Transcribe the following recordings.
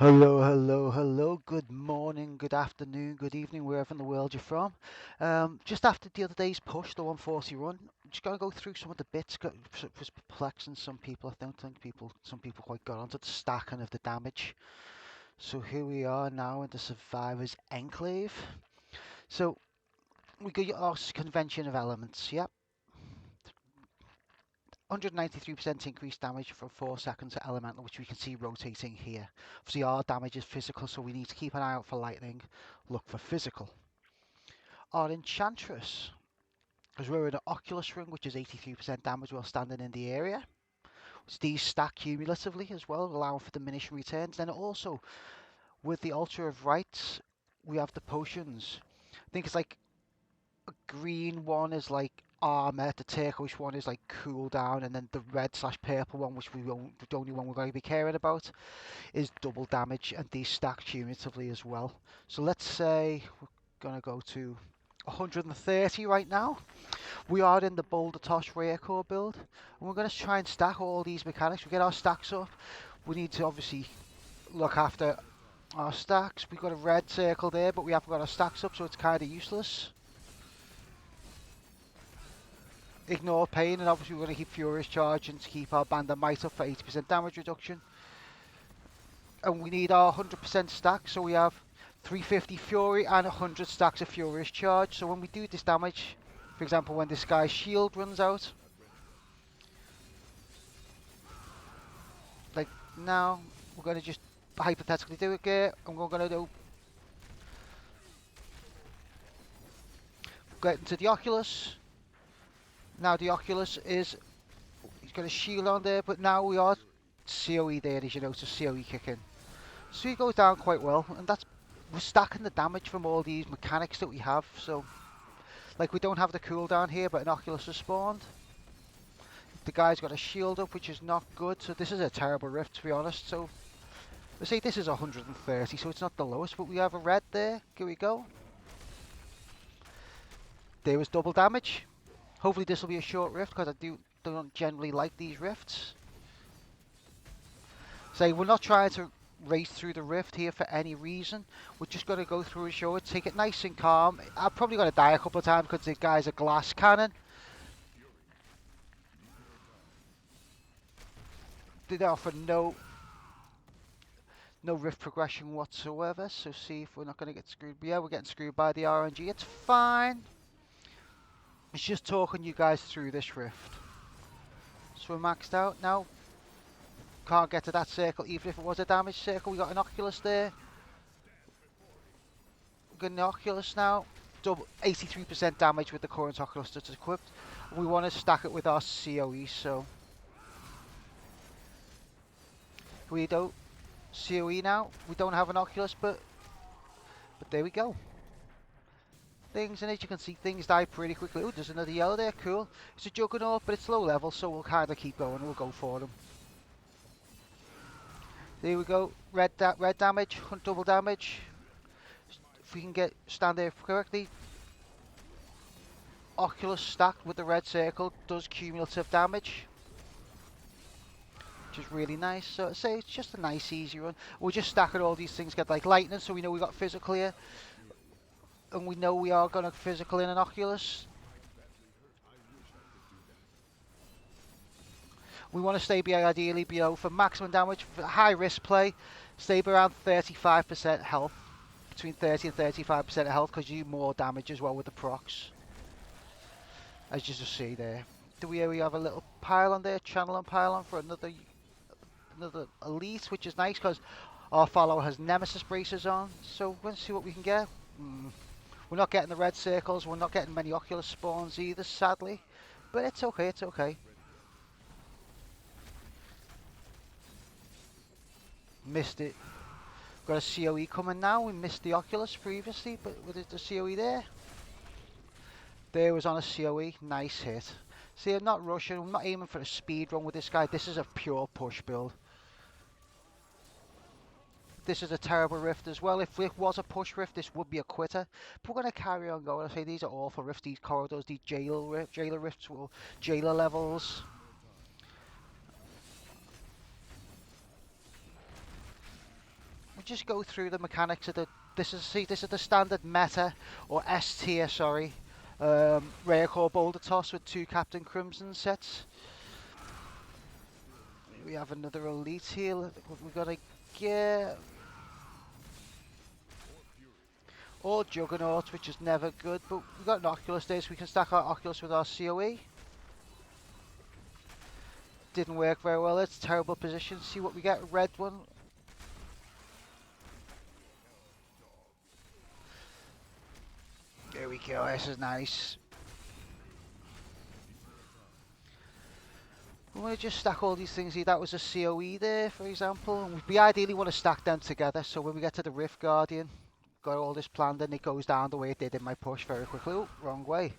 Hello, hello, hello. Good morning, good afternoon, good evening, wherever in the world you're from. Just after the other day's push, the 140 run, just gonna go through some of the bits. It was perplexing some people. I don't think some people quite got onto the stacking of the damage. So here we are now in the Survivor's Enclave. So we got our convention of elements. Yep, 193% increased damage for 4 seconds at elemental, which we can see rotating here. Obviously our damage is physical, so we need to keep an eye out for lightning, look for physical. Our Enchantress, because we're in an Oculus ring, which is 83% damage while standing in the area. These stack cumulatively as well, allowing for diminishing returns. Then also, with the Altar of Rights, we have the potions. I think it's like a green one is like armor, the turquoise one is like cooldown, and then the red slash purple one, which the only one we're going to be caring about, is double damage, and these stack cumulatively as well. So let's say we're going to go to 130 right now. We are in the Boulder Raekor build, and we're going to try and stack all these mechanics. We get our stacks up. We need to obviously look after our stacks. We've got a red circle there, but we haven't got our stacks up, so it's kind of useless. Ignore pain, and obviously we're going to keep Furious charging to keep our Band of Might up for 80% damage reduction. And we need our 100% stack, so we have 350 Fury and 100 stacks of Furious charge. So when we do this damage, for example when this guy's shield runs out, like now, we're going to just hypothetically do it here, and we're going to do get into the Oculus. Now the Oculus is, he's got a shield on there, but now we are COE there, as you know, so COE kicking. So he goes down quite well, and we're stacking the damage from all these mechanics that we have. So, like, we don't have the cooldown here, but an Oculus has spawned. The guy's got a shield up, which is not good. So this is a terrible rift, to be honest. So let's say this is 130, so it's not the lowest, but we have a red there. Here we go. There was double damage. Hopefully this will be a short rift, because I don't generally like these rifts. So we're not trying to race through the rift here for any reason. We're just going to go through and show it, take it nice and calm. I'm probably going to die a couple of times because the guy's a glass cannon. Did offer no rift progression whatsoever, so see if we're not going to get screwed. But yeah, we're getting screwed by the RNG. It's fine. It's just talking you guys through this rift. So we're maxed out now. Can't get to that circle, even if it was a damage circle. We got an Oculus there. We've got an Oculus now. Double 83% damage with the current Oculus that's equipped. We want to stack it with our COE, so we don't COE now. We don't have an Oculus, but there we go. Things, and as you can see, things die pretty quickly. Oh, there's another yellow there, cool. It's a Juggernaut, but it's low level, so we'll kind of keep going. We'll go for them. There we go. Red damage, double damage. If we can stand there correctly. Oculus stacked with the red circle does cumulative damage, which is really nice. So I'd say it's just a nice easy run. We're just stacking all these things, get like lightning, so we know we got physical here, and we know we are going to physical in an Oculus. We want to stay ideally below for maximum damage, for high risk play, stay around 35% health, between 30 and 35% of health, because you do more damage as well with the procs. As you just see there. We have a little pylon there, channel and pylon for another elite, which is nice because our follower has nemesis braces on. So we're going to see what we can get. We're not getting the red circles, we're not getting many Oculus spawns either, sadly. But it's okay, it's okay. Missed it. Got a COE coming now. We missed the Oculus previously, but with the COE there. There was on a COE. Nice hit. See, I'm not rushing. I'm not aiming for a speed run with this guy. This is a pure push build. This is a terrible rift as well. If it was a push rift, this would be a quitter. But we're going to carry on going. I say these are awful rifts. These corridors, these jailer rifts, well, jailer levels. we'll just go through the mechanics of the. This is the standard meta or S tier, sorry. Raekor Boulder toss with 2 Captain Crimson sets. We have another elite here. We've got to get. Or Juggernaut, which is never good, but we've got an Oculus there, so we can stack our Oculus with our COE. Didn't work very well, it's a terrible position. See what we get, red one. There we go, this is nice. We want to just stack all these things here. That was a COE there, for example. And we ideally want to stack them together, so when we get to the Rift Guardian, got all this planned and it goes down the way it did in my push very quickly. Oh, wrong way.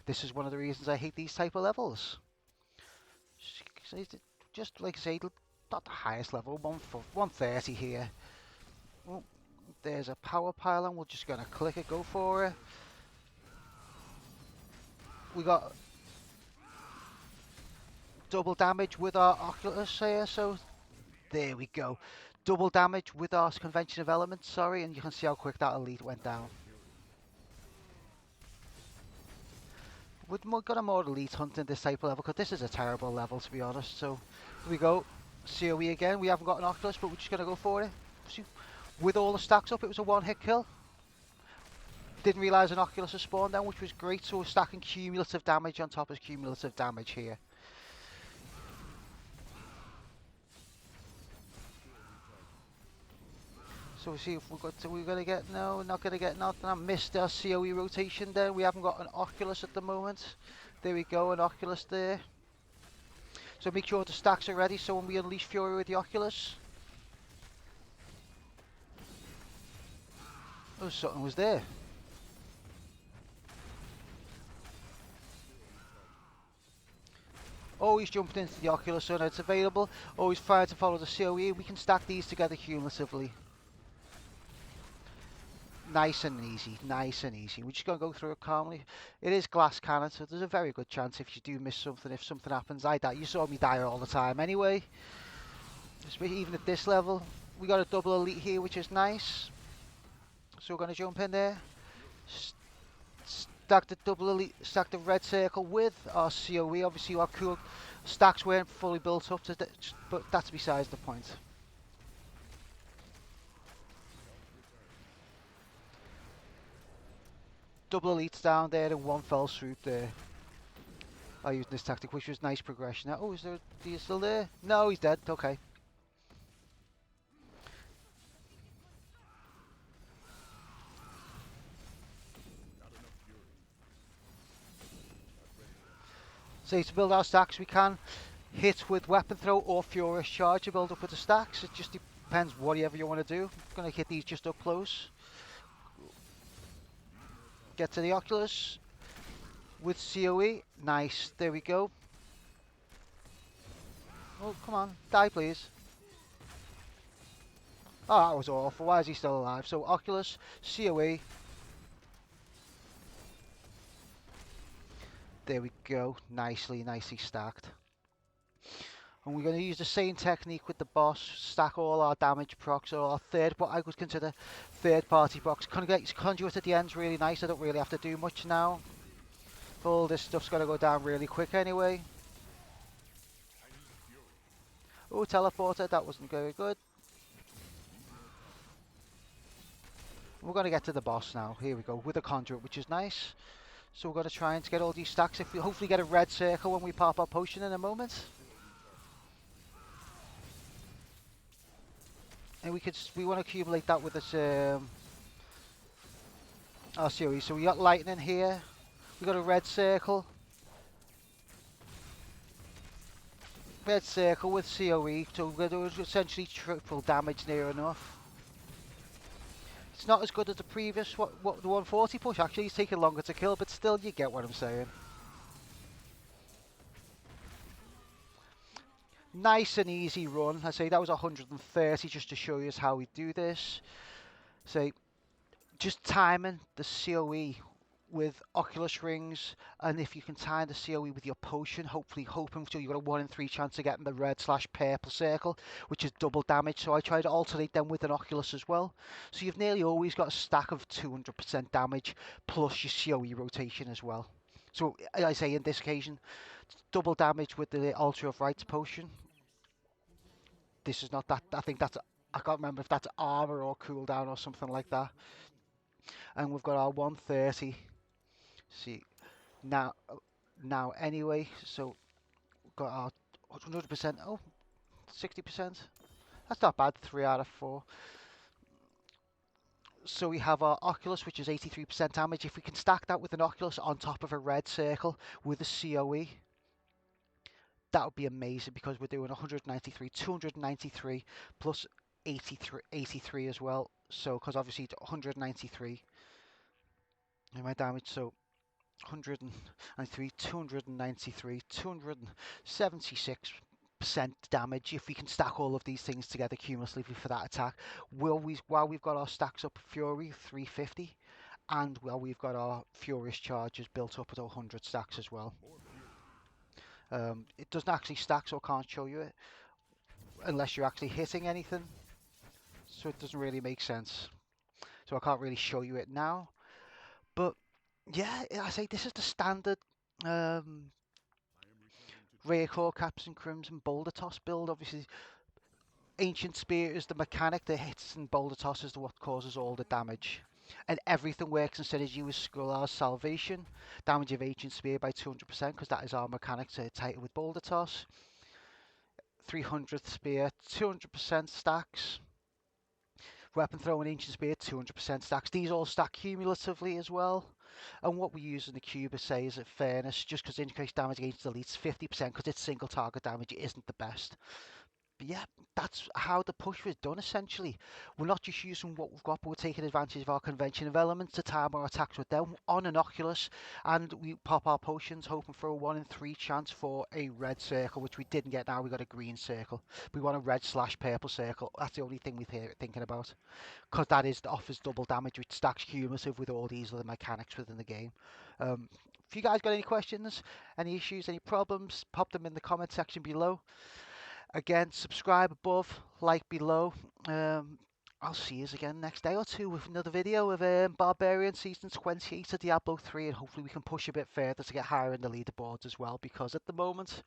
This is one of the reasons I hate these type of levels. Just like I say, not the highest level, 130 here. Oh, there's a power pylon, we're just going to click it, go for it. We got double damage with our Oculus here, so there we go. Double damage with our convention of elements, sorry, and you can see how quick that elite went down. We've got a more elite hunting this type of level, because this is a terrible level to be honest, so here we go. COE again, we haven't got an Oculus, but we're just going to go for it. With all the stacks up, it was a 1-hit kill. Didn't realise an Oculus had spawned then, which was great, so we're stacking cumulative damage on top of cumulative damage here. So we'll see if we're going to get, no, we're not going to get nothing. I missed our COE rotation there. We haven't got an Oculus at the moment. There we go, an Oculus there. So make sure the stacks are ready so when we unleash Fury with the Oculus. Oh, something was there. Always jumping into the Oculus so it's available. Always trying to follow the COE. We can stack these together cumulatively. Nice and easy, nice and easy. We're just going to go through it calmly. It is glass cannon, so there's a very good chance if you do miss something, if something happens, I die. You saw me die all the time anyway. Even at this level. We got a double elite here, which is nice. So we're going to jump in there. Stack the double elite, stack the red circle with our COE. Obviously our cool stacks weren't fully built up, but that's besides the point. Double elites down there in one fell swoop there. I used this tactic, which was nice progression. Oh, is he still there? No, he's dead. Okay. So to build our stacks, we can hit with weapon throw or furious charge to build up with the stacks. It just depends whatever you want to do. I'm going to hit these just up close. Get to the Oculus with COE. Nice. There we go. Oh, come on. Die, please. Oh, that was awful. Why is he still alive? So, Oculus, COE. There we go. Nicely stacked. And we're going to use the same technique with the boss. Stack all our damage procs, or our what I would consider third-party procs. Conduit at the end's really nice. I don't really have to do much now. All this stuff's going to go down really quick anyway. Oh, teleporter. That wasn't very good. We're going to get to the boss now. Here we go. With a conduit, which is nice. So we're going to try and get all these stacks. If we hopefully get a red circle when we pop our potion in a moment. And we want to accumulate that with this our series. So we got lightning here. We got a red circle. Red circle with COE. So we're going to do essentially triple damage near enough. It's not as good as the previous what the 140 push. Actually, it's taking longer to kill, but still, you get what I'm saying. Nice and easy run. I say that was 130 just to show you how we do this. Say, just timing the COE with Oculus rings, and if you can time the COE with your potion, hopefully hoping so you've got a 1 in 3 chance of getting the red/purple circle, which is double damage. So I try to alternate them with an Oculus as well. So you've nearly always got a stack of 200% damage plus your COE rotation as well. So I say in this occasion, double damage with the Altar of Rights potion. This is not that. I think that's. I can't remember if that's armor or cooldown or something like that. And we've got our 130. See now, anyway. So we've got our 100%. Oh, 60%. That's not bad. 3 out of 4. So we have our Oculus, which is 83% damage. If we can stack that with an Oculus on top of a red circle with a COE, that would be amazing because we're doing 193, 293 plus 83 as well. So, because obviously it's 193 in my damage, so 193, 293, 276% damage. If we can stack all of these things together cumulatively for that attack, while we've got our stacks up Fury 350, and while we've got our Furious charges built up at 100 stacks as well. It doesn't actually stack, so I can't show you it unless you're actually hitting anything. So it doesn't really make sense. So I can't really show you it now. But yeah, I say this is the standard Raekor, Caps and Crimson Boulder Toss build. Obviously, Ancient Spear is the mechanic that hits, and Boulder Toss is what causes all the damage. And everything works instead of you as Skullar's Salvation. Damage of Ancient Spear by 200%, because that is our mechanic to hit with Boulder Toss. 300th Spear, 200% stacks. Weapon Throw and Ancient Spear, 200% stacks. These all stack cumulatively as well. And what we use in the cube say is at fairness, just because increased damage against elites 50%, because it's single target damage, it isn't the best. But yeah, that's how the push was done essentially. We're not just using what we've got, but we're taking advantage of our convention of elements to time our attacks with them on an Oculus, and we pop our potions hoping for a 1 in 3 chance for a red circle, which we didn't get. Now we got a green circle. We want a red/purple circle. That's the only thing we're thinking about, because that offers double damage, which stacks cumulative with all these other mechanics within the game. If you guys got any questions, any issues, any problems, pop them in the comment section below. Again, subscribe above, like below. I'll see you again next day or two with another video of Barbarian Season 28 of Diablo 3, and hopefully we can push a bit further to get higher in the leaderboards as well, because at the moment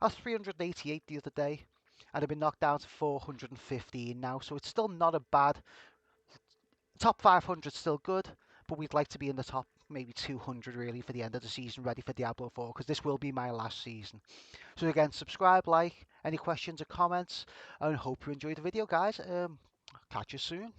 I was 388 the other day and I've been knocked down to 415 now, so it's still not a bad. Top 500 still good, but we'd like to be in the top maybe 200 really for the end of the season, ready for Diablo 4, because this will be my last season. So again, subscribe, like, any questions or comments, and hope you enjoyed the video, guys. Catch you soon.